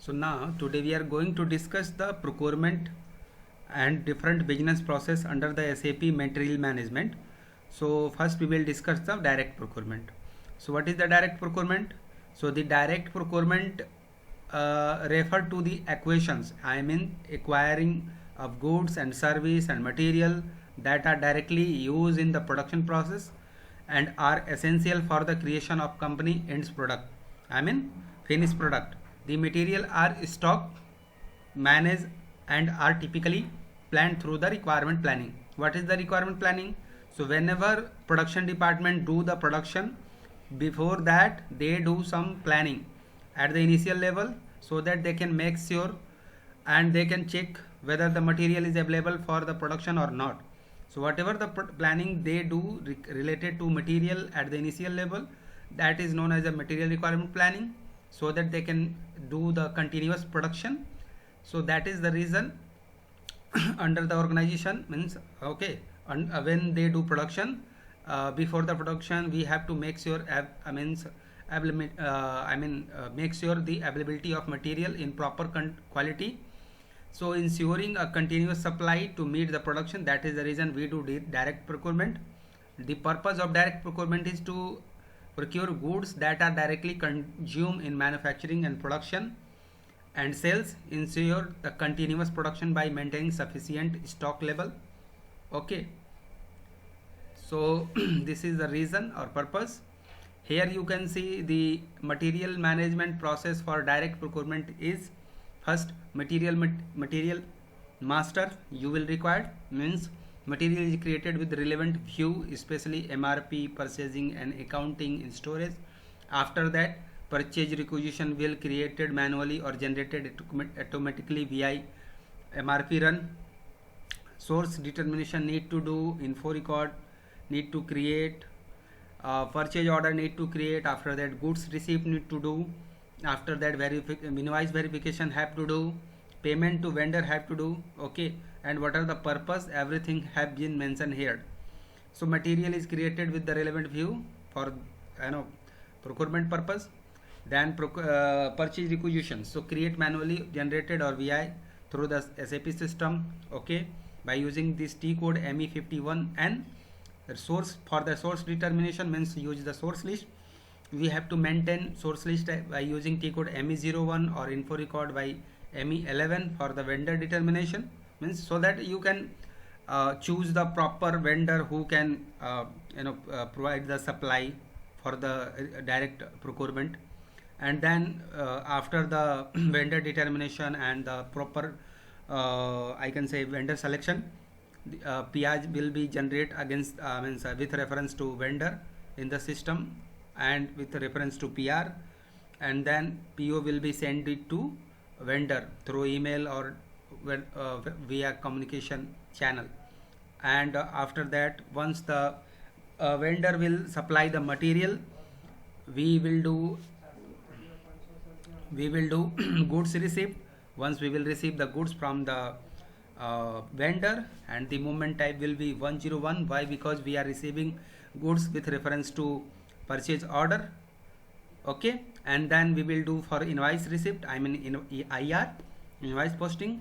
So now today we are going to discuss the procurement and different business process under the SAP material management. So first we will discuss the direct procurement. So what is the direct procurement? So the direct procurement refer to the acquisitions, I mean acquiring of goods and service and material that are directly used in the production process and are essential for the creation of company ends product, I mean finished product. The material are stocked, managed and are typically planned through the requirement planning. What is the requirement planning? So whenever production department do the production, before that they do some planning at the initial level so that they can make sure and they can check whether the material is available for the production or not. So whatever the planning they do related to material at the initial level, that is known as a material requirement planning, so that they can do the continuous production. So that is the reason under the organization means okay, when they do production, before the production we have to make sure make sure the availability of material in proper quality, so ensuring a continuous supply to meet the production. That is the reason we do direct procurement. The purpose of direct procurement is to procure goods that are directly consumed in manufacturing and production, and sales ensure the continuous production by maintaining sufficient stock level. Okay, so this is the reason or purpose. Here you can see the material management process for direct procurement is first material master you will require, means material is created with relevant view, especially MRP, purchasing and accounting in storage. After that, purchase requisition will created manually or generated automatically via MRP run. Source determination need to do, info record need to create, purchase order need to create. After that, goods receipt need to do. After that, invoice verification have to do, payment to vendor have to do. Okay, and what are the purpose, everything have been mentioned here. So material is created with the relevant view for procurement purpose. Then purchase requisitions, so create manually generated or VI through the SAP system, okay, by using this T code ME51. And source, for the source determination means use the source list. We have to maintain source list by using T code ME01 or info record by ME11 for the vendor determination, means so that you can choose the proper vendor who can provide the supply for the direct procurement. And then after the vendor determination and the proper I can say vendor selection, PR will be generated against with reference to vendor in the system and with reference to PR, and then PO will be sent it to vendor through email or via communication channel. And after that, once the vendor will supply the material, we will do goods receipt. Once we will receive the goods from the vendor, and the movement type will be 101. Why? Because we are receiving goods with reference to purchase order. Okay, and then we will do for invoice receipt, I mean in IR, invoice posting.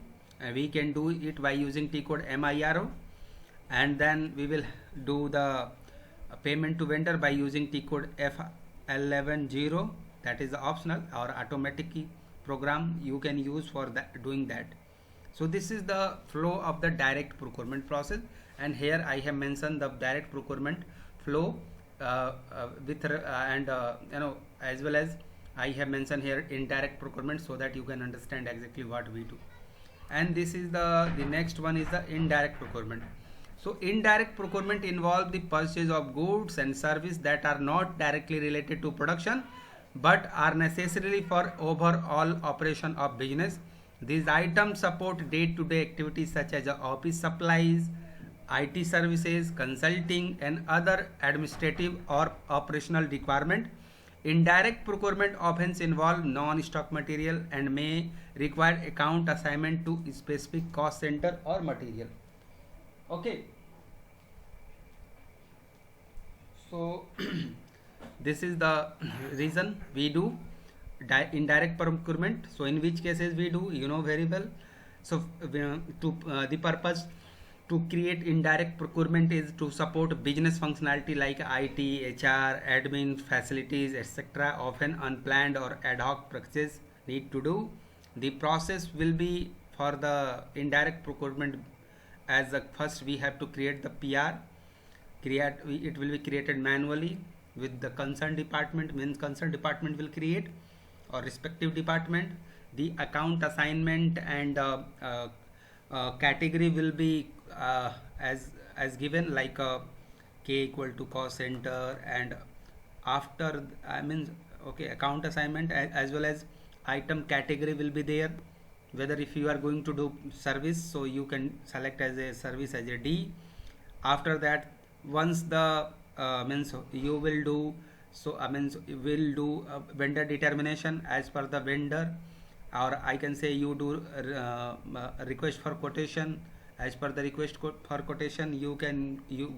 We can do it by using T code MIRO. And then we will do the payment to vendor by using T code F110. That is optional or automatic program you can use for that, doing that. So this is the flow of the direct procurement process, and here I have mentioned the direct procurement flow as well as I have mentioned here indirect procurement, so that you can understand exactly what we do. And this is the next one is the indirect procurement. So indirect procurement involve the purchase of goods and service that are not directly related to production but are necessary for overall operation of business. These items support day-to-day activities such as office supplies, IT services, consulting and other administrative or operational requirement. Indirect procurement often involve non-stock material and may require account assignment to specific cost center or material. Okay, so this is the reason we do indirect procurement. So in which cases we do, you know very well. So the purpose to create indirect procurement is to support business functionality like IT, HR, admin, facilities, etc. Often unplanned or ad hoc purchases need to do. The process will be for the indirect procurement, as the first we have to create the PR. It will be created manually with the concerned department, means concerned department will create, or respective department. The account assignment and category will be as given, like K equal to cost center, and after okay, account assignment as well as item category will be there. Whether if you are going to do service, so you can select as a service as a D. After that, once the means you will do, so will do vendor determination as per the vendor, or I can say you do request for quotation. As per the request for quotation, you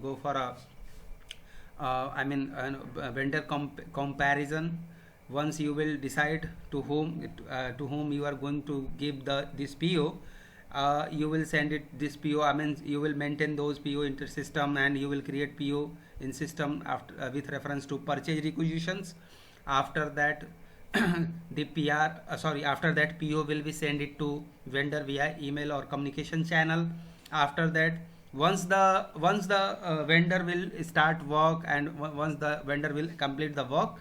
go for a vendor comparison. Once you will decide to whom you are going to give this PO, you will send it this PO. You will maintain those PO inter system, and you will create PO in system after with reference to purchase requisitions. After that, the after that PO will be sent it to vendor via email or communication channel. After that, once the vendor will start work, and once the vendor will complete the work,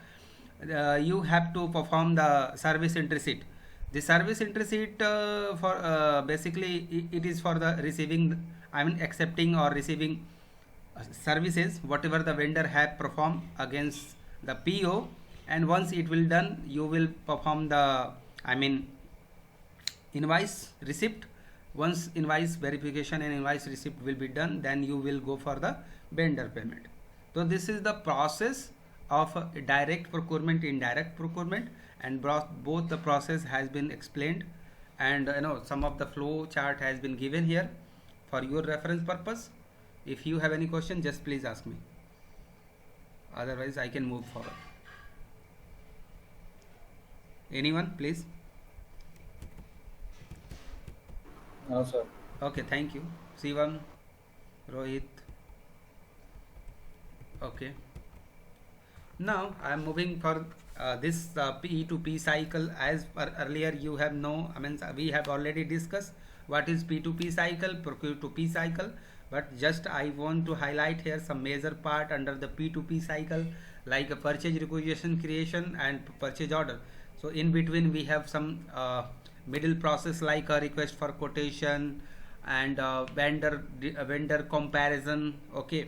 you have to perform the service in receipt. The service in receipt for basically it is for the receiving, accepting or receiving services whatever the vendor have performed against the PO. And once it will done, you will perform the invoice receipt. Once invoice verification and invoice receipt will be done, then you will go for the vendor payment. So this is the process of direct procurement, indirect procurement, and both the process has been explained, and some of the flow chart has been given here for your reference purpose. If you have any question, just please ask me, otherwise I can move forward. Anyone, please? No, sir. Okay, thank you. Sivam, Rohit. Okay. Now I am moving for this P2P cycle. As per earlier you have we have already discussed what is P2P cycle, procure to P cycle, but just I want to highlight here some major part under the P2P cycle, like a purchase requisition creation and purchase order. So in between we have some middle process like a request for quotation and vendor comparison. Okay,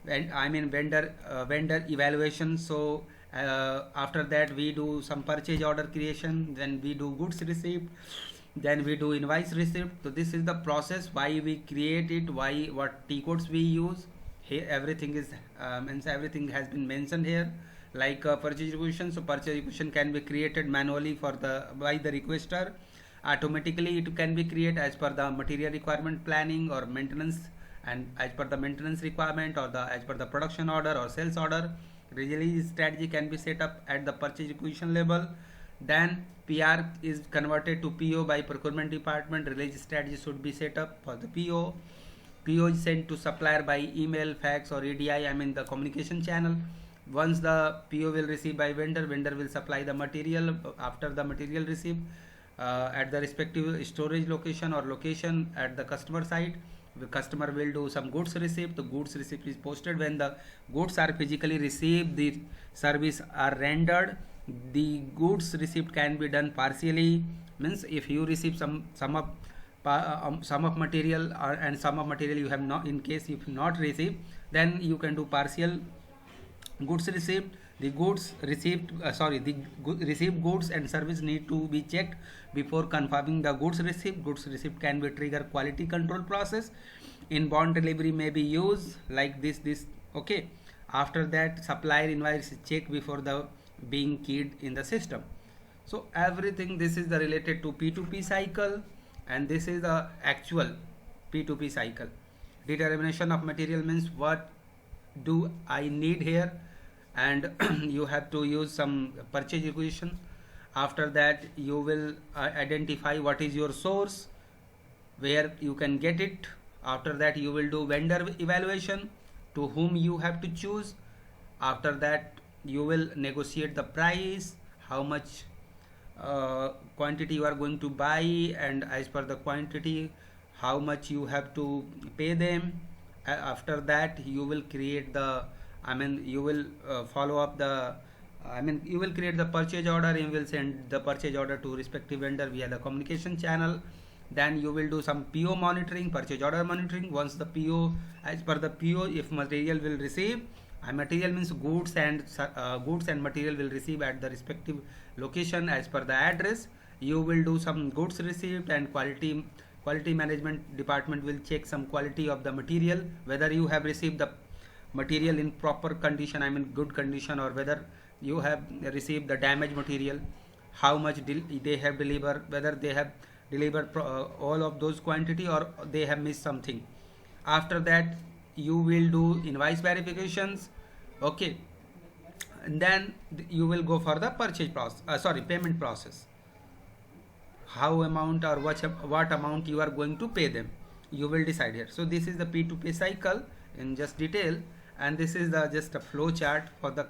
and vendor evaluation. So after that we do some purchase order creation, then we do goods receipt, then we do invoice receipt. So this is the process, why we create it, what T codes we use here. Everything is everything has been mentioned here, like purchase requisition. So purchase requisition can be created manually by the requester. Automatically it can be created as per the material requirement planning or maintenance, and as per the maintenance requirement, or as per the production order or sales order. Release strategy can be set up at the purchase requisition level. Then PR is converted to PO by procurement department. Release strategy should be set up for the PO. PO is sent to supplier by email, fax or EDI, the communication channel. Once the PO will receive by vendor will supply the material. After the material received at the respective storage location or location at the customer site, the customer will do some goods receipt. The goods receipt is posted. When the goods are physically received, the service are rendered. The goods receipt can be done partially, means if you receive some of material and some of material you have not, in case if not received, then you can do partial goods receipt. The goods received received goods and service need to be checked before confirming the goods receipt. Goods receipt can be trigger quality control process. Inbound delivery may be used like this. Okay. After that, supplier invoice is checked before the being keyed in the system. So everything this is the related to P2P cycle, and this is the actual P2P cycle. Determination of material means what do I need here, and you have to use some purchase requisition. After that you will identify what is your source, where you can get it. After that you will do vendor evaluation, to whom you have to choose. After that you will negotiate the price, how much quantity you are going to buy, and as per the quantity how much you have to pay them. After that you will create the, you will follow up the, you will create the purchase order and you will send the purchase order to respective vendor via the communication channel. Then you will do some PO monitoring, purchase order monitoring. Once the PO, as per the PO, if material will receive, material means goods and material will receive at the respective location as per the address. You will do some goods received, and quality management department will check some quality of the material, whether you have received the material in proper condition, good condition, or whether you have received the damaged material, how much they have delivered, whether they have delivered all of those quantity or they have missed something. After that you will do invoice verifications. Okay, and then you will go for the purchase process, payment process. How amount or what amount you are going to pay them, you will decide here. So this is the P2P cycle in just detail, and this is the just a flow chart for the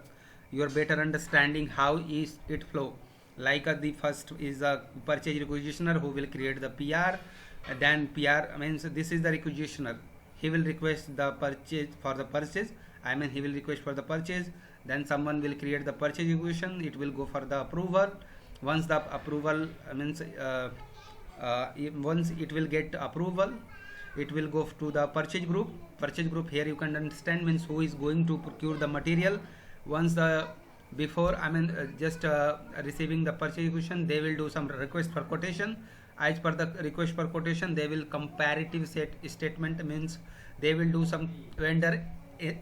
your better understanding how is it flow. Like the first is a purchase requisitioner who will create the PR. Then PR means this is the requisitioner, he will request the purchase for the purchase, he will request for the purchase. Then someone will create the purchase requisition, it will go for the approval. Once the approval once it will get approval, it will go to the purchase group. Here you can understand means who is going to procure the material. Once the before receiving the purchase requisition, they will do some request for quotation. As per the request for quotation, they will comparative statement, means they will do some vendor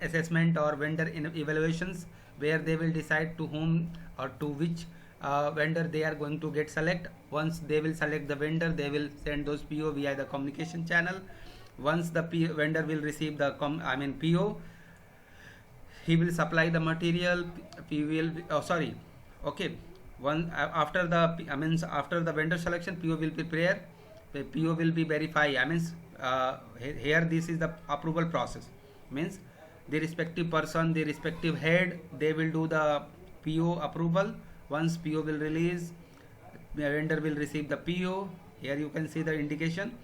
assessment or vendor evaluations, where they will decide to whom or to which vendor they are going to get select. Once they will select the vendor, they will send those PO via the communication channel. Once the vendor will receive the PO, he will supply the material. After the vendor selection, PO will be prepared, PO will be verified. Here this is the approval process, means the respective person, the respective head, they will do the PO approval. Once PO will release, the vendor will receive the PO. Here you can see the indication.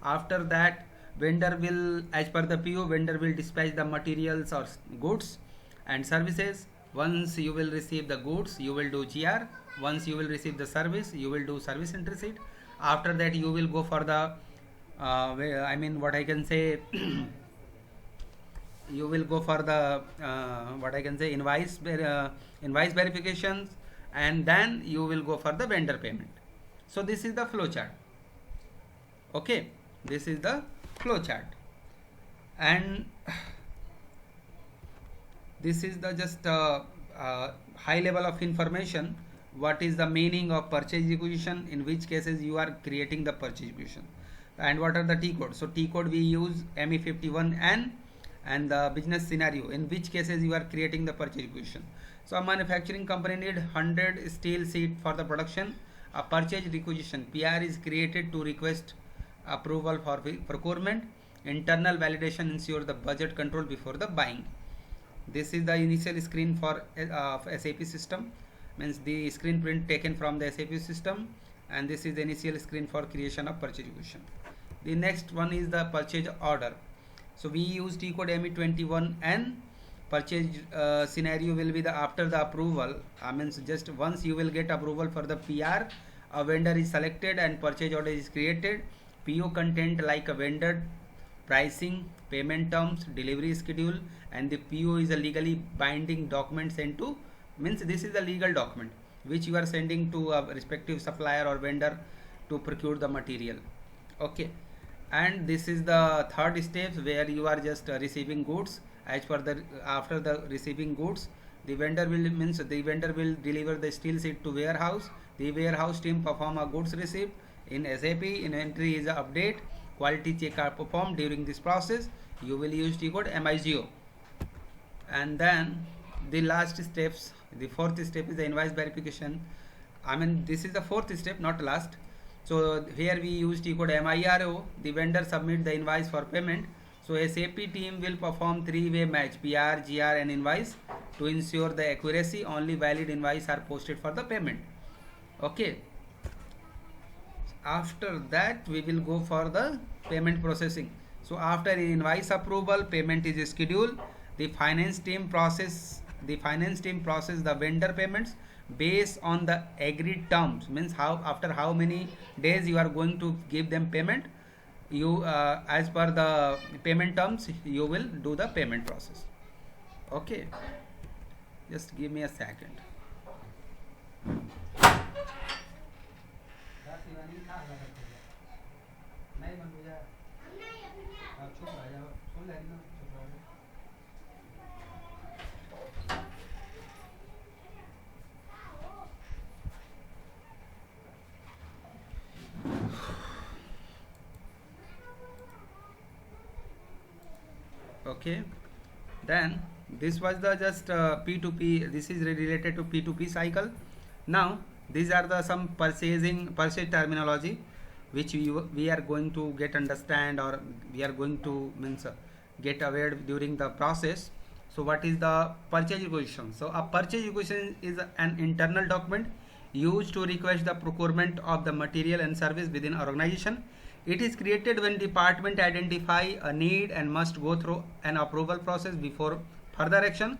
After that, vendor will, as per the PO, vendor will dispatch the materials or goods and services. Once you will receive the goods, you will do GR. Once you will receive the service, you will do service and receipt. After that you will go for the you will go for the invoice verifications, and then you will go for the vendor payment. So this is the flow chart. Okay, this is the flow chart, and this is the just high level of information. What is the meaning of purchase requisition, in which cases you are creating the purchase requisition, and what are the T codes. So T code we use ME51N, and the business scenario, in which cases you are creating the purchase requisition. So a manufacturing company need 100 steel sheet for the production. A purchase requisition PR is created to request approval for procurement. Internal validation ensure the budget control before the buying. This is the initial screen for SAP system, means the screen print taken from the SAP system, and this is the initial screen for creation of purchase requisition. The next one is the purchase order. So we use T code ME21N. Purchase scenario will be the after the approval, just once you will get approval for the PR, a vendor is selected and purchase order is created. PO content like a vendor, pricing, payment terms, delivery schedule, and the PO is a legally binding document sent to, means this is a legal document which you are sending to a respective supplier or vendor to procure the material. Okay, and this is the third step where you are just receiving goods. As per the after the receiving goods, the vendor will deliver the steel sheet to warehouse. The warehouse team perform a goods receipt in SAP. Inventory is a update. Quality check are performed. During this process, you will use T code MI0. And then the last steps, the fourth step is the invoice verification. I mean, this is the fourth step, not last. So here we use T code MIRO. The vendor submit the invoice for payment. So SAP team will perform three-way match PR, GR, and invoice to ensure the accuracy. Only valid invoice are posted for the payment. Okay. After that, we will go for the payment processing. So after invoice approval, payment is scheduled. The finance team process the vendor payments based on the agreed terms. Means after how many days you are going to give them payment. You as per the payment terms, you will do the payment process. Okay, just give me a second. Okay, then this was the just P2P. This is related to P2P cycle. Now these are the some purchase terminology which we are going to get understand, or we are going to get aware during the process. So what is the purchase requisition? So a purchase requisition is an internal document used to request the procurement of the material and service within an organization. It is created when department identify a need and must go through an approval process before further action.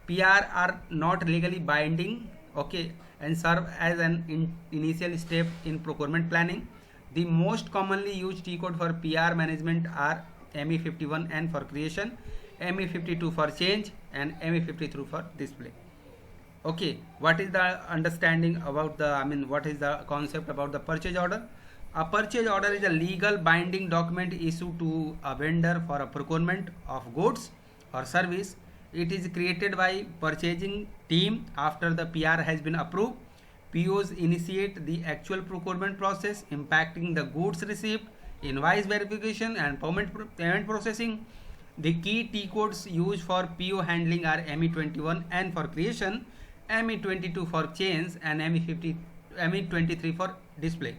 PR are not legally binding, okay, and serve as an initial step in procurement planning. The most commonly used T code for PR management are ME51N for creation, ME52 for change, and ME53 for display. Okay, what is the understanding about the, what is the concept about the purchase order? A purchase order is a legal binding document issued to a vendor for a procurement of goods or service. It is created by purchasing team after the PR has been approved. POs initiate the actual procurement process, impacting the goods received, invoice verification, and payment processing. The key T codes used for PO handling are ME21N for creation, ME22 for change, and ME23 for display.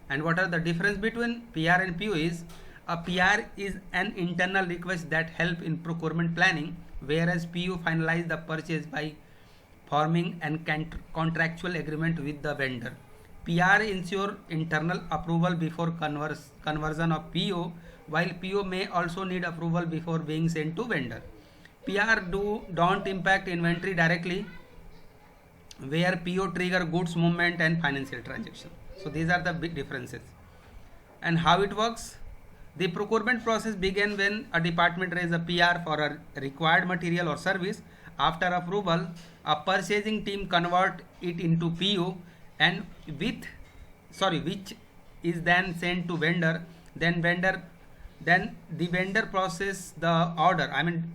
And what are the difference between PR and PO is, a PR is an internal request that help in procurement planning, whereas PO finalize the purchase by forming an contractual agreement with the vendor. PR ensure internal approval before conversion of PO, while PO may also need approval before being sent to vendor. PR don't impact inventory directly, where PO trigger goods movement and financial transaction. So these are the big differences. And how it works? The procurement process begins when a department raises a PR for a required material or service. After approval, a purchasing team convert it into PO, and which is then sent to vendor. Then the vendor process the order.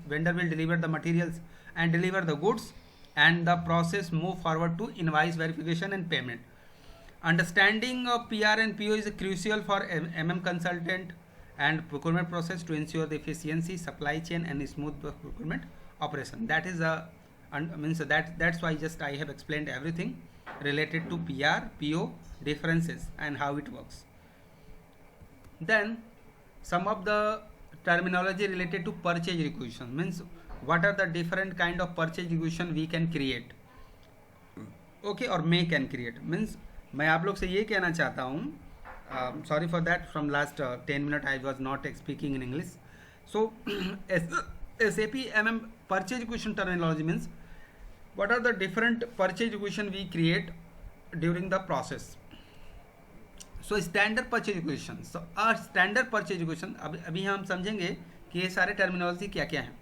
Vendor will deliver the materials and deliver the goods, and the process move forward to invoice verification and payment. Understanding of PR and PO is crucial for consultant and procurement process to ensure the efficiency, supply chain, and smooth procurement operation. That is that's why just I have explained everything related to PR, PO differences and how it works. Then some of the terminology related to purchase requisition, means what are the different kind of purchase requisition we can create, okay, or may can create. Means मैं आप लोग से ये कहना चाहता हूँ, sorry for that, from last 10 minutes I was not speaking in English. So SAP purchase requisition terminology means what are the different purchase requisition we create during the process. So standard purchase requisition. So a standard purchase requisition, अभी हम समझेंगे कि ये सारे terminology क्या क्या हैं.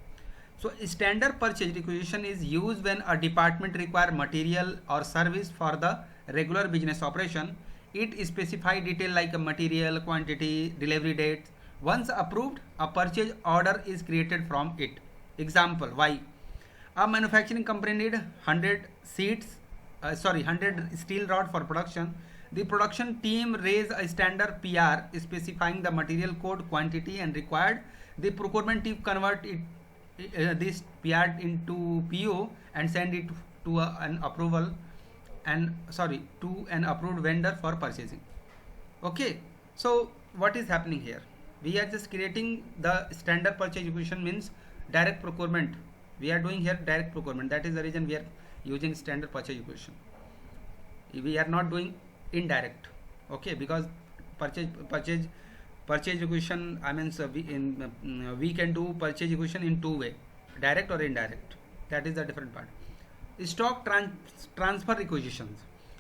So standard purchase requisition is used when a department require material or service for the regular business operation. It specify detail like a material, quantity, delivery date. Once approved, a purchase order is created from it. Example, why? A manufacturing company need 100 steel rod for production. The production team raise a standard PR specifying the material code, quantity, and required. The procurement team convert this PR into PO and send it to an approval an approved vendor for purchasing. Okay, so what is happening here? We are just creating the standard purchase execution, means direct procurement. We are doing here direct procurement. That is the reason we are using standard purchase execution. We are not doing indirect. Okay, because purchase execution, I mean, so we can do purchase execution in two way, direct or indirect. That is the different part. Stock transfer requisitions.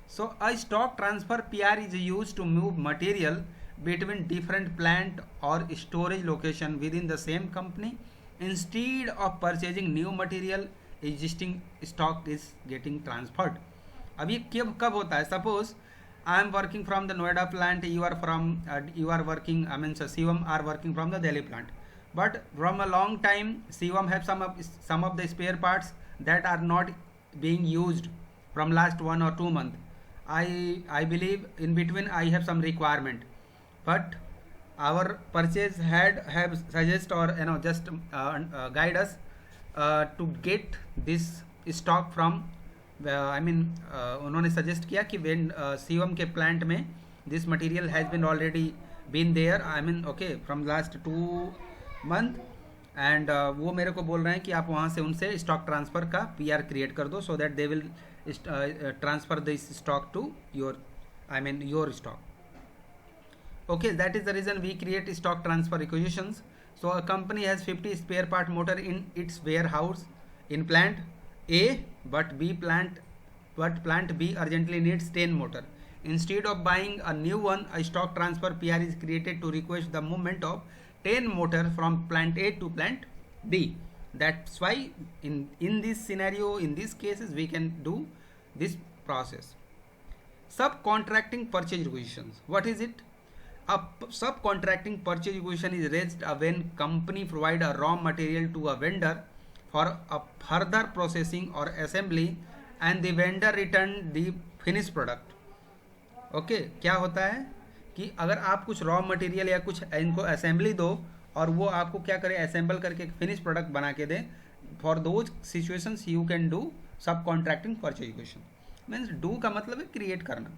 So a stock transfer PR is used to move material between different plant or storage location within the same company. Instead of purchasing new material, existing stock is getting transferred. अब ये कब होता है? Suppose I am working from the Noida plant, you are working, I mean, so Shivam are working from the Delhi plant, but from a long time Shivam have some of the spare parts that are not being used from last 1 or 2 months. I believe in between I have some requirement, but our purchase have suggest or just guide us to get this stock from उन्होंने suggest किया कि when सीवम के plant में this material has been already been there, I mean okay, from last 2 month, and वो मेरे को बोल रहे हैं कि आप वहाँ से उनसे स्टॉक ट्रांसफ़र का पीआर क्रिएट कर दो, so that they will transfer this stock to your stock. Okay, that is the reason we create stock transfer requisitions. So a company has 50 spare part motor in its warehouse in plant A, but plant B urgently needs 10 motor. Instead of buying a new one, a stock transfer PR is created to request the movement of 10 motor from plant A to plant B. That's why in this scenario, in these cases, we can do this process. Subcontracting purchase requisitions. What is it? A subcontracting purchase requisition is raised when company provide a raw material to a vendor for a further processing or assembly and the vendor return the finished product. Okay, क्या होता है कि अगर आप कुछ raw material या कुछ इनको असेंबली दो और वो आपको क्या करे, असेंबल करके एक फिनिश प्रोडक्ट बना के दें, for those situations you can do सब कॉन्ट्रैक्टिंग पurchase execution. मीन्स डू का मतलब है क्रिएट करना.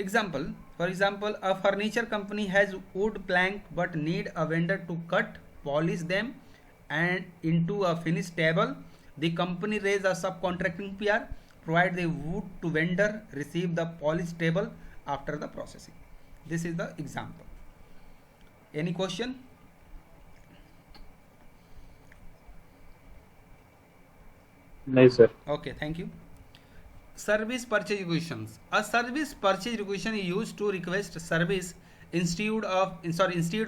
Example, for example, a furniture company has wood plank but need a vendor to cut, polish them and into a finished table. The company raise a subcontracting PR, provide the wood to vendor, receive the polished table after the processing. This is the example. Any question? नहीं sir. Okay, thank you. Service purchase requisitions. A service purchase requisition is used to request service instead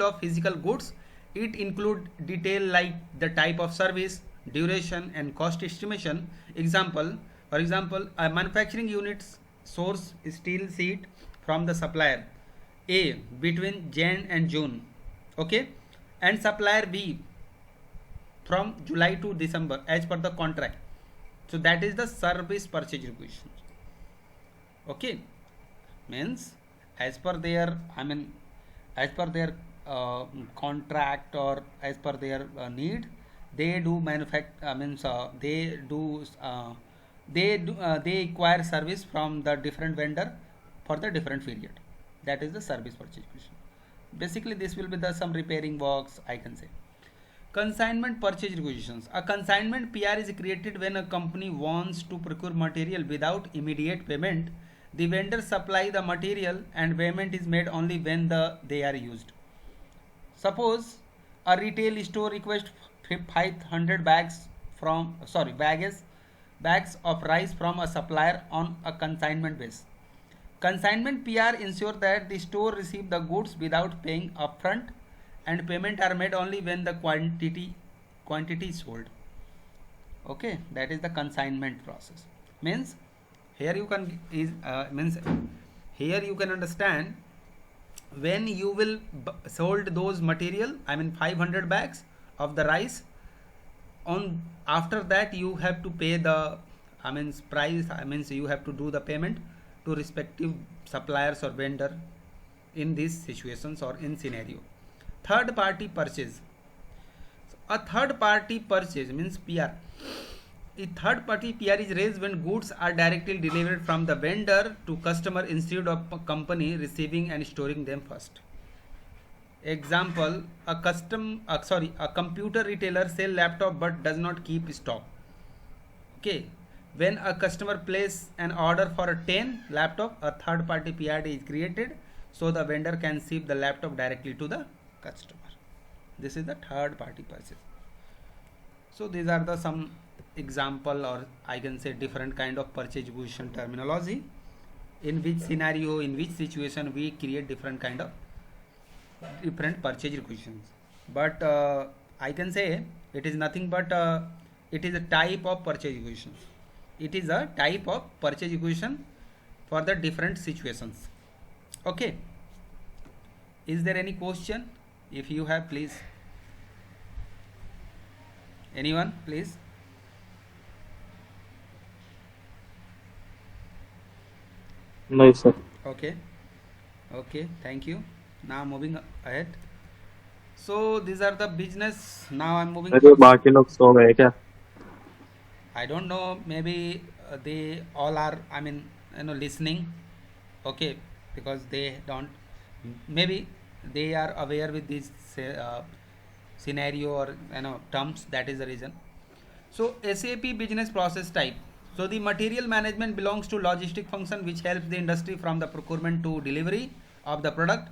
of physical goods. It include detail like the type of service, duration and cost estimation. For example, a manufacturing unit source steel sheet from the supplier A between Jan and June, okay, and supplier B from July to December as per the contract. So that is the service purchase requisition. Okay, means as per their contract or as per their need, they do they acquire service from the different vendor for the different period. That is the service purchase requisition. Basically this will be the some repairing works, I can say. Consignment purchase requisitions. A consignment PR is created when a company wants to procure material without immediate payment. The vendor supply the material and payment is made only when they are used. Suppose a retail store requests 500 bags of rice from a supplier on a consignment base. Consignment PR ensure that the store receive the goods without paying upfront, and payment are made only when the quantity is sold. Okay, that is the consignment process. Means here you can understand when you will sold those material, 500 bags of the rice. On after that you have to pay the price. You have to do the payment to respective suppliers or vendor in these situations or in scenario. Third party purchase. A third party purchase means PR a third party PR is raised when goods are directly delivered from the vendor to customer instead of a company receiving and storing them first. Example, a computer retailer sell laptop but does not keep stock. Okay, when a customer place an order for a 10 laptop, a third party PRD is created so the vendor can ship the laptop directly to the customer. This is the third party purchase. So these are the some example, or I can say different kind of purchase execution terminology, in which scenario, in which situation we create different kind of different purchase requisitions. But I can say it is nothing but it is a type of purchase requisition. It is a type of purchase requisition for the different situations. Okay, is there any question? If you have, please. Anyone, please? No, sir. Okay, okay, thank you. Now moving ahead. So these are the business. Now I'm moving अरे to, बाकी लोग सो गए क्या? I don't know, maybe they all are, I mean, listening. Okay, because they don't, maybe they are aware with this scenario or terms. That is the reason. So SAP business process type. So the material management belongs to logistic function which helps the industry from the procurement to delivery of the product.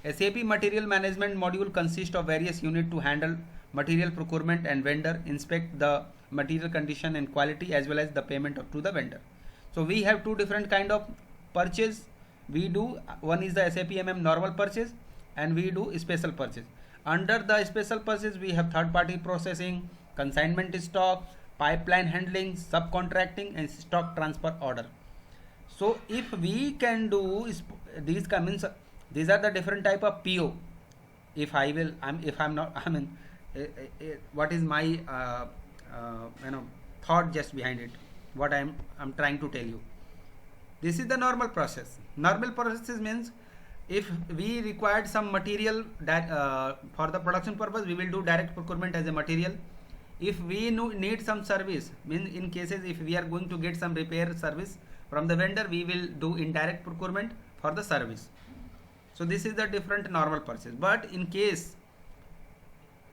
SAP material management module consists of various units to handle material procurement and vendor, inspect the material condition and quality as well as the payment to the vendor. So we have two different kind of purchase we do. One is the SAP MM normal purchase and we do special purchase. Under the special purchase we have third party processing, consignment stock, pipeline handling, subcontracting and stock transfer order. So if we can do these means these are the different type of PO. If I will, if I'm not, I mean, what is my thought just behind it? What I'm trying to tell you. This is the normal process. Normal process means if we required some material that for the production purpose, we will do direct procurement as a material. If we need some service, means in cases if we are going to get some repair service from the vendor, we will do indirect procurement for the service. So this is the different normal purchase. But in case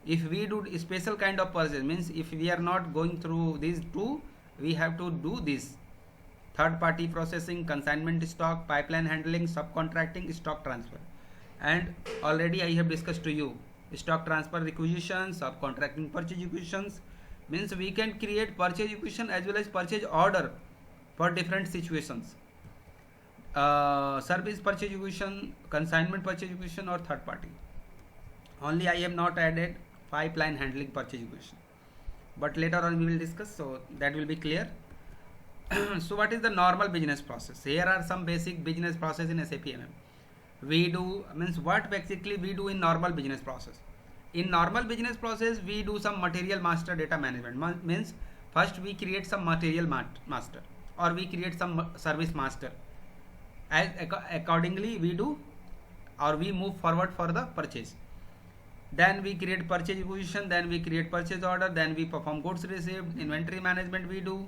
if we do special kind of purchase, means if we are not going through these two, we have to do this third party processing, consignment stock, pipeline handling, subcontracting, stock transfer. And already I have discussed to you stock transfer requisitions, subcontracting purchase requisitions. Means we can create purchase requisition as well as purchase order for different situations. Service purchase requisition, consignment purchase requisition or third party. Only I have not added pipeline handling purchase requisition, but later on we will discuss, so that will be clear. So what is the normal business process? Here are some basic business process in SAP MM. We do, means what basically we do in normal business process. In normal business process we do some material master data management. Means first we create some material master or we create some service master. As accordingly we do, or we move forward for the purchase. Then we create purchase requisition, then we create purchase order, then we perform goods received, inventory management we do.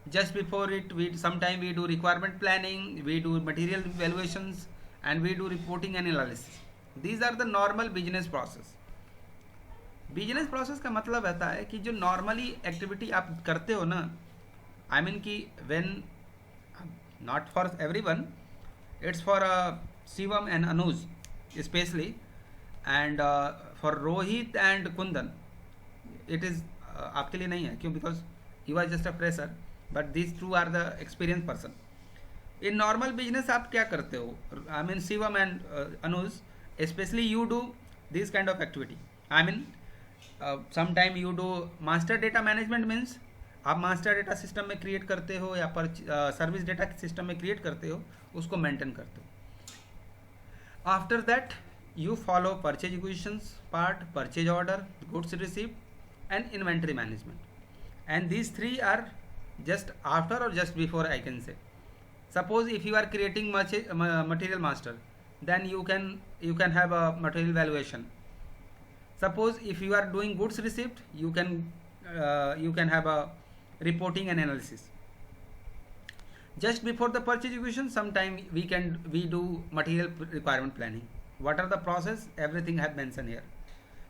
Just before it, sometime we do requirement planning, we do material evaluations and we do reporting and analysis. These are the normal business process. Business process का मतलब रहता है कि जो normally activity आप करते हो ना, आई मीन कि when not for everyone, it's for Shivam and Anuj especially, and for Rohit and Kundan it is आपके लिए नहीं है क्यों, because you are just a fresher, but these two are the experienced person. In normal business आप क्या करते हो? I mean Shivam and Anuj especially, you do this kind of activity. I mean sometime you do master data management, means आप master data system में create करते हो या service data system में क्रिएट करते हो, उसको मेंटेन करते हो. After that you follow purchase acquisitions part, purchase order, goods received and inventory management. And these three are just after और just before, I can say. Suppose if you are creating material master, then you can have a material valuation. Suppose if you are doing goods receipt, you can have a reporting and analysis. Just before the purchase execution, sometime we do material requirement planning. What are the process? Everything I have mentioned here.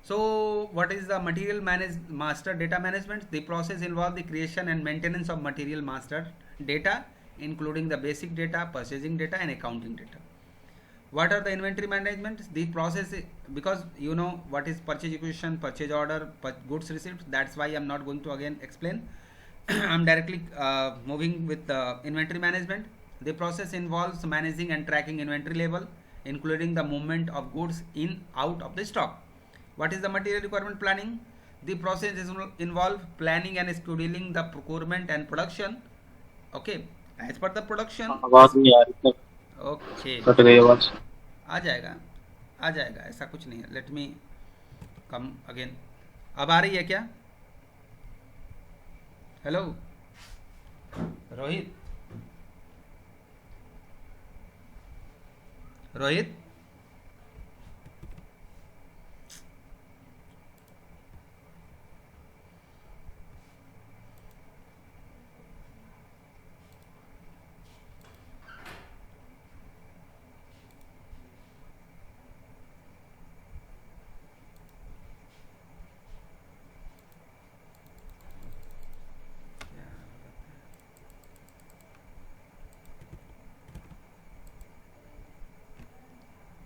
So what is the material master data management? The process involves the creation and maintenance of material master data, including the basic data, purchasing data, and accounting data. What are the inventory management? The process, because you know what is purchase execution, purchase order, goods receipts. That's why I'm not going to again explain. I'm directly moving with the inventory management. The process involves managing and tracking inventory level, including the movement of goods in out of the stock. What is the material requirement planning? The process involves planning and scheduling the procurement and production. Okay, as per the production. आवाज नहीं आ रही sir, Okay, cut गई आवाज. आ जाएगा, ऐसा कुछ नहीं है. Let me come again. अब आ रही है क्या? Hello Rohit, Rohit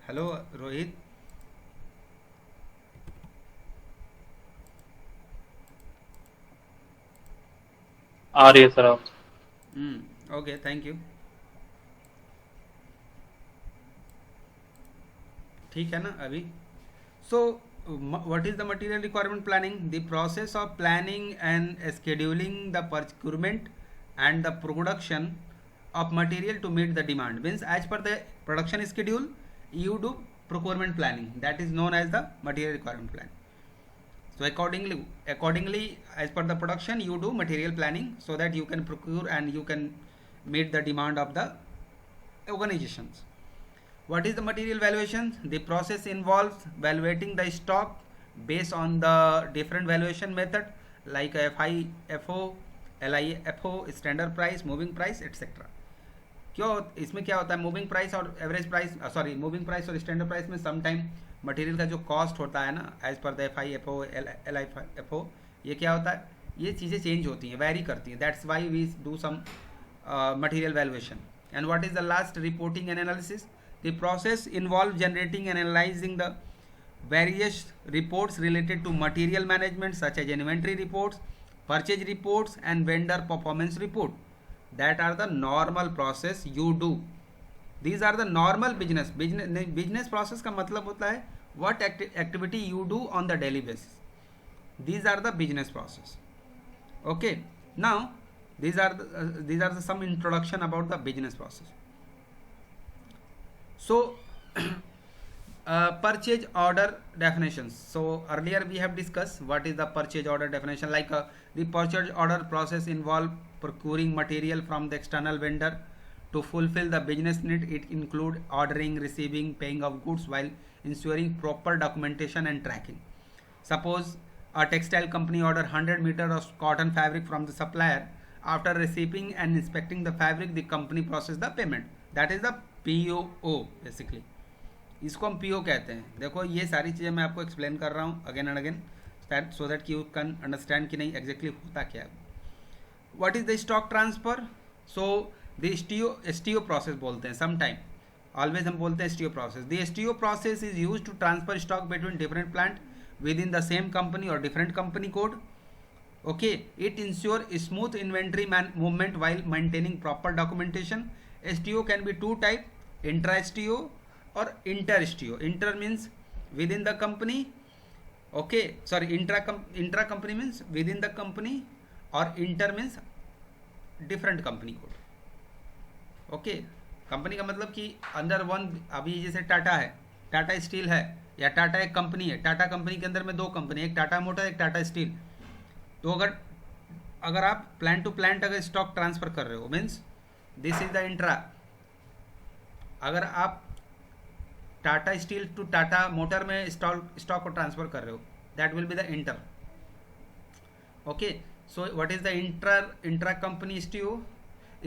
hello Rohit. आ रही है सर आवाज. Okay, thank you. ठीक है ना अभी. सो what is the material requirement planning? The process of planning and scheduling the procurement and the production of material to meet the demand. Means as per the production schedule, you do procurement planning. That is known as the material requirement plan. So accordingly, as per the production, you do material planning so that you can procure and you can meet the demand of the organizations. What is the material valuation? The process involves valuating the stock based on the different valuation method like FIFO, LIFO, standard price, moving price, etc. क्यों इसमें क्या होता है? Moving price और average price, sorry moving price और standard price में some time material का जो कॉस्ट होता है ना, as per the FIFO, LIFO, ये क्या होता है? ये चीज़ें चेंज होती हैं, वेरी करती हैं. That's why we do some material valuation. And what is the last? Reporting and analysis. The process involves generating and analyzing the various reports related to material management such as inventory reports, purchase reports and vendor performance report. That are the normal process you do. These are the normal business process का मतलब होता है what activity you do on the daily basis. These are the business process. Okay, now these are the some introduction about the business process. So purchase order definitions. So earlier we have discussed what is the purchase order definition. Like the purchase order process involve procuring material from the external vendor to fulfill the business need. It include ordering, receiving, paying of goods while ensuring proper documentation and tracking. Suppose a textile company order 100 meter of cotton fabric from the supplier. After receiving and inspecting the fabric, the company process the payment. That is the POO basically. इसको हम PO कहते हैं. देखो ये सारी चीज़ें मैं आपको एक्सप्लेन कर रहा हूँ again and again so that you can understand कि नहीं एग्जैक्टली होता क्या है. What is the stock transfer? So the STO process बोलते हैं. सम टाइम ऑलवेज हम बोलते हैं STO process. The STO process is use to transfer stock between different plant within the same company और different company code. Okay, it ensure smooth inventory movement while maintaining proper documentation. STO can be two type, intra STO or inter STO. Inter means within the company. Okay, sorry, intra company means within the company or inter means different company code. Okay, company का मतलब कि अंदर one, अभी जैसे टाटा है, Tata steel है या टाटा एक कंपनी है. टाटा कंपनी के अंदर में दो कंपनी, एक टाटा मोटर एक टाटा स्टील. तो अगर आप प्लांट टू प्लांट अगर स्टॉक ट्रांसफर कर रहे हो means this is the intra. अगर आप Tata steel to Tata motor में स्टॉक को ट्रांसफर कर रहे हो that will be the inter. Okay, So what is the intra company STO?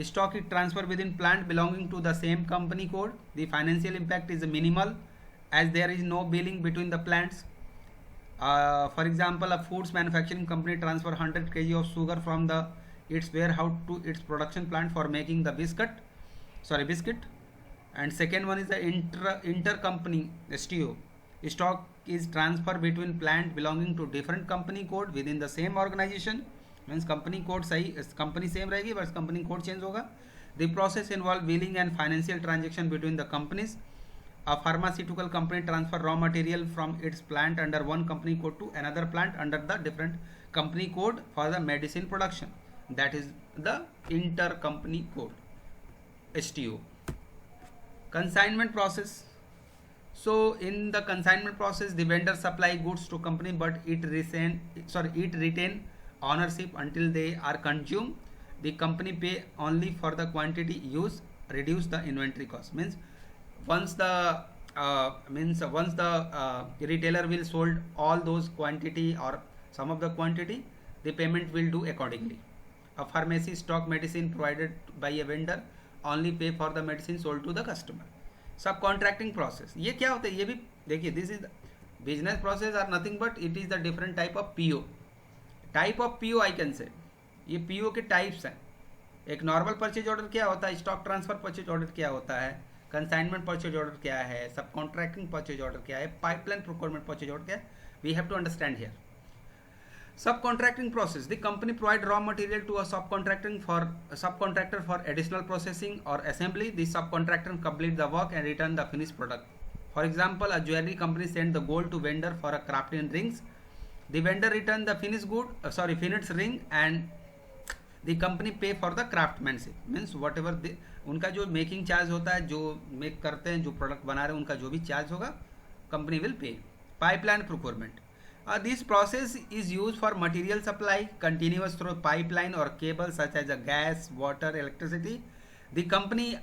Stock is transferred within plant belonging to the same company code. The financial impact is minimal as there is no billing between the plants. For example, a foods manufacturing company transfer 100 kg of sugar from its warehouse to its production plant for making the biscuit. And second one is the intercompany STO. Stock is transferred between plant belonging to different company code within the same organization. Means company code सही, company same रहेगी, बस company code change होगा. The process involve billing and financial transaction between the companies. A pharmaceutical company transfer raw material from its plant under one company code to another plant under the different company code for the medicine production. That is the intercompany code STO. Consignment process. So in the consignment process, the vendor supply goods to company, but it retain ownership until they are consumed. The company pay only for the quantity used, reduce the inventory cost. Means once the retailer will sold all those quantity or some of the quantity, the payment will do accordingly. A pharmacy stock medicine provided by a vendor, only pay for the medicine sold to the customer. Subcontracting process, ये क्या होता है, ये भी देखिए, this is business process are nothing but it is the different type of PO. Type of PO I can से, ये PO के टाइप्स हैं. एक नॉर्मल परचेज ऑर्डर क्या होता है, स्टॉक ट्रांसफर परचेज ऑर्डर क्या होता है, कंसाइनमेंट परचेज ऑर्डर क्या है, सब कॉन्ट्रैक्टिंग परचेज ऑर्डर क्या है, पाइपलाइन प्रोक्योरमेंट परचेज ऑर्डर क्या है. We have to understand here. Subcontracting process, the company provide raw material to a subcontractor for additional processing or assembly. The subcontractor complete the work and return the finished product. For example, a jewelry company send the gold to vendor for a crafting rings. The vendor return the finished ring and the company pay for the craftsmanship. Means whatever उनका जो making charge होता है, जो make करते हैं, जो product बना रहे हैं, उनका जो भी चार्ज होगा, company will pay. Pipeline procurement, this process is used for material supply continuous through pipeline or cable such as gas, water, electricity. The company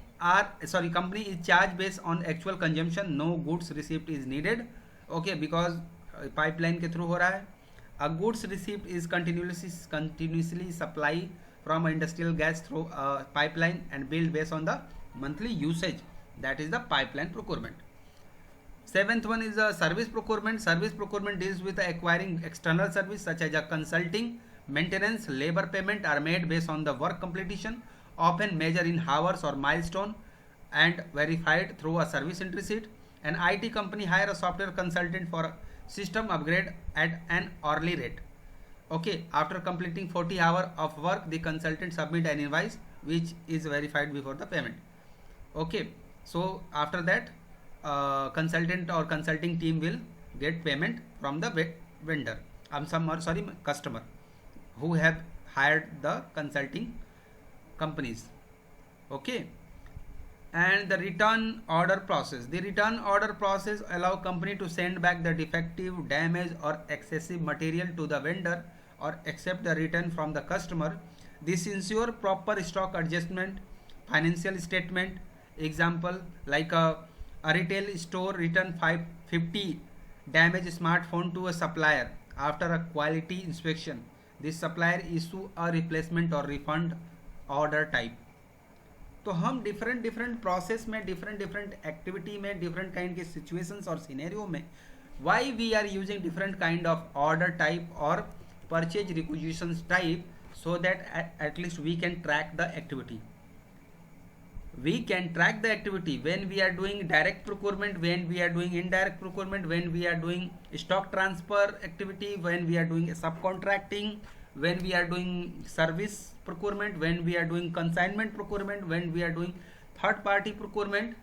is charged based on actual consumption. No goods received is needed. Okay, because pipeline के through हो रहा है. A goods received is continuously supply from industrial gas through a pipeline and billed based on the monthly usage. That is the pipeline procurement. Seventh one is a service procurement. Service procurement deals with acquiring external service such as a consulting, maintenance, labor payment are made based on the work completion, often measured in hours or milestone and verified through a service entry sheet. An IT company hire a software consultant for system upgrade at an hourly rate. Okay, after completing 40 hours of work, the consultant submit an invoice which is verified before the payment. Okay, so after that, consultant or consulting team will get payment from the vendor. Customer who have hired the consulting companies. Okay, and the return order process. The return order process allow company to send back the defective, damaged or excessive material to the vendor or accept the return from the customer. This ensure proper stock adjustment, financial statement. Example, like a retail store return 50 damaged smartphone to a supplier after a quality inspection. This supplier issue a replacement or refund order type. तो हम different process में, different activity में, different kind के situations और scenario में why we are using different kind of order type और purchase requisitions type, so that at least we can track the activity. We can track the activity when we are doing direct procurement, when we are doing indirect procurement, when we are doing stock transfer activity, when we are doing subcontracting, when we are doing service procurement, when we are doing consignment procurement, when we are doing third party procurement,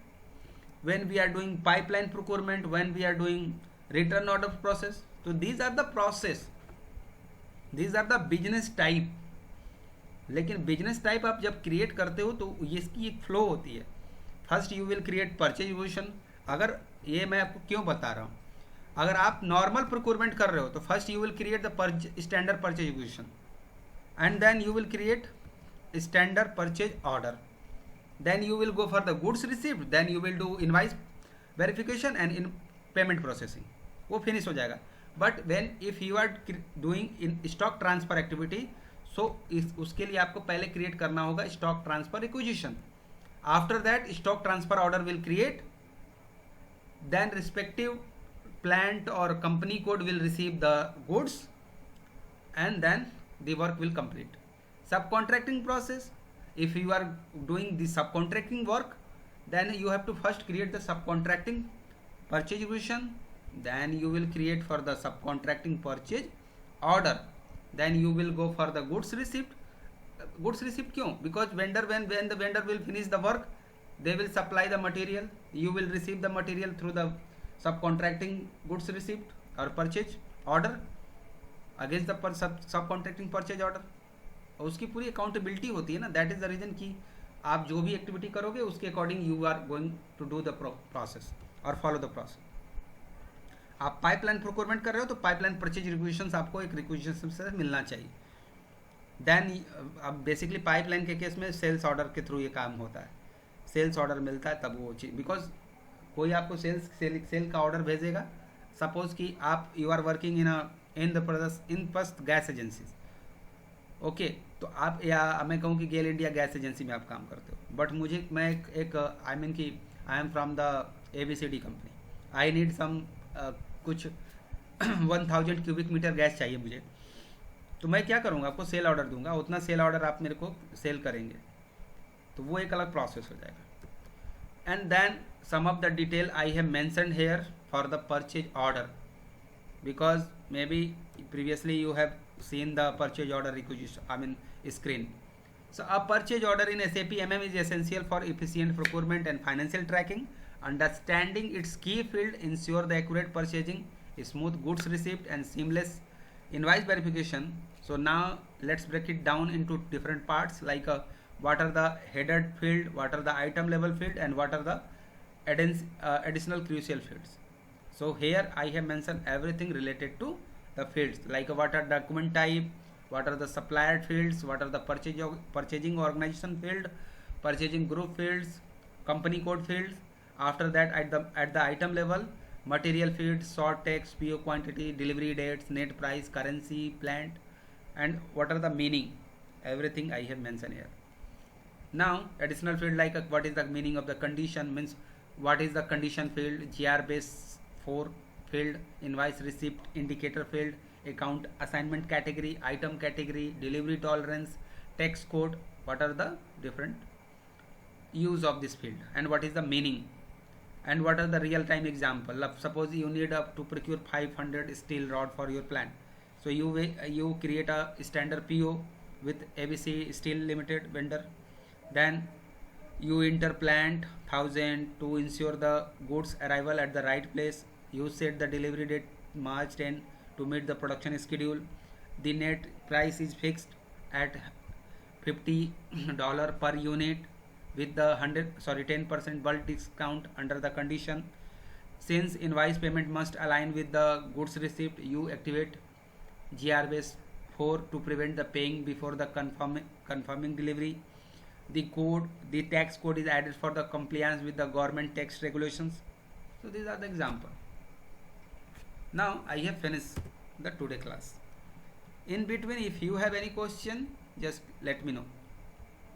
when we are doing pipeline procurement, when we are doing return order process. So these are the process, these are the business type. लेकिन business type आप जब create करते हो तो इसकी एक flow होती है. First you will create purchase position. अगर ये मैं आपको क्यों बता रहा हूँ, अगर आप नॉर्मल प्रोक्योरमेंट कर रहे हो तो first you will create the standard purchase position and then you will create standard purchase order. Then you will go for the goods received, then you will do invoice verification and in payment processing. वो finish हो जाएगा. But when if you are doing in stock transfer activity, इस उसके लिए आपको पहले create करना होगा stock transfer requisition. After that stock transfer order will create, then respective plant or company code will receive the goods, and then the work will complete. Subcontracting process, if you are doing the subcontracting work, then you have to first create the subcontracting purchase requisition, then you will create for the subcontracting purchase order, then you will go for the goods receipt. Goods receipt क्यों? Because vendor, when the vendor will finish the work, they will supply the material, you will receive the material through the subcontracting goods receipt or purchase order against the subcontracting purchase order. और उसकी पूरी accountability होती है ना. That is the reason कि आप जो भी एक्टिविटी करोगे उसके according you are going to do the process और फॉलो द प्रोसेस. आप पाइपलाइन प्रोक्योरमेंट कर रहे हो तो पाइपलाइन परचेज रिक्विजिशंस आपको एक रिक्विजिशन से मिलना चाहिए. देन अब बेसिकली पाइपलाइन के केस में सेल्स ऑर्डर के थ्रू ये काम होता है. सेल्स ऑर्डर मिलता है तब वो चीज, बिकॉज कोई आपको सेल का ऑर्डर भेजेगा. सपोज कि आप you are working in first gas agencies. Okay, तो आप या मैं कहूँ कि गेल इंडिया गैस एजेंसी में आप काम करते हो, बट मैं एक आई मीन कि I am from the ABCD कंपनी. आई नीड सम कुछ 1000 क्यूबिक मीटर गैस चाहिए मुझे. तो मैं क्या करूँगा, आपको सेल ऑर्डर दूंगा, उतना सेल ऑर्डर आप मेरे को सेल करेंगे, तो वो एक अलग प्रोसेस हो जाएगा. And then some of the detail I have mentioned here for the purchase order, because may be previously you have seen the purchase order requisition, I mean screen. So a purchase order in SAP MM is essential for efficient procurement and financial tracking. Understanding its key field ensure the accurate purchasing, smooth goods receipt and seamless invoice verification. So now let's break it down into different parts, like what are the headed field, what are the item level field, and what are the additional crucial fields. So here I have mentioned everything related to the fields, like what are document type, what are the supplier fields, what are the purchasing organization field, purchasing group fields, company code fields. After that, at the item level, material fields, sort text, PO quantity, delivery dates, net price, currency, plant, and what are the meaning. Everything I have mentioned here. Now additional field, like what is the meaning of the condition, means what is the condition field, GR base 4 field, invoice receipt indicator field, account assignment category, item category, delivery tolerance, tax code, what are the different use of this field, and what is the meaning, and what are the real time example. Suppose you need to procure 500 steel rod for your plant, so you create a standard PO with ABC Steel Limited vendor. Then you enter plant 1000 to ensure the goods arrival at the right place. You set the delivery date March 10 to meet the production schedule. The net price is fixed at $50 per unit with the 10% bulk discount under the condition. Since invoice payment must align with the goods receipt, you activate GR base 4 to prevent the paying before the confirming delivery. The tax code is added for the compliance with the government tax regulations. So these are the example. Now I have finished the today class. In between, if you have any question, just let me know.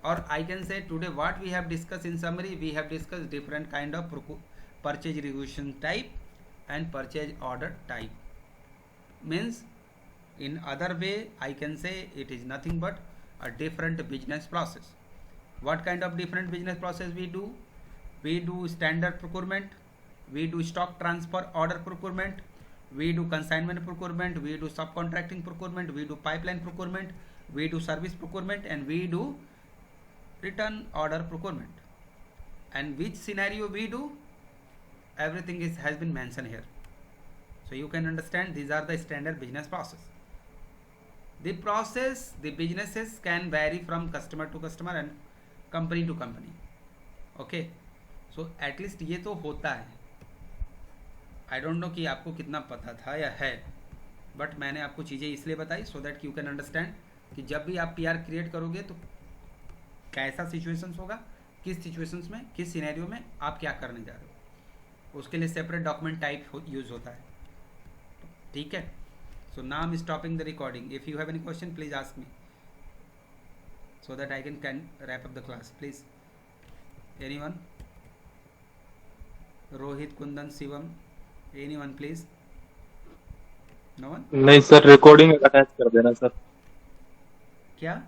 Or I can say today what we have discussed. In summary, we have discussed different kind of purchase requisition type and purchase order type. Means in other way I can say it is nothing but a different business process. What kind of different business process we do? We do standard procurement, we do stock transfer order procurement, we do consignment procurement, we do subcontracting procurement, we do pipeline procurement, we do service procurement, and we do return order procurement. And which scenario we do, everything has been mentioned here, so you can understand these are the standard business process. The businesses can vary from customer to customer and company to company. Okay, so at least ये तो होता है. I don't know कि आपको कितना पता था या है, बट मैंने आपको चीज़ें इसलिए बताई सो दैट यू कैन अंडरस्टैंड कि जब भी आप PR क्रिएट करोगे तो कैसा सिचुएशंस होगा, किस सिचुएशंस में, किस सिनेरियो में आप क्या करने जा रहे हो. उसके लिए सेपरेट डॉक्यूमेंट टाइप यूज़ होता है. ठीक है. So now I am stopping the recording. If you have any question please ask me. so that I can wrap up the class. Please, anyone? Rohit, Kundan, Shivam, anyone please? No one? नहीं sir, recording attach कर देना sir. क्या?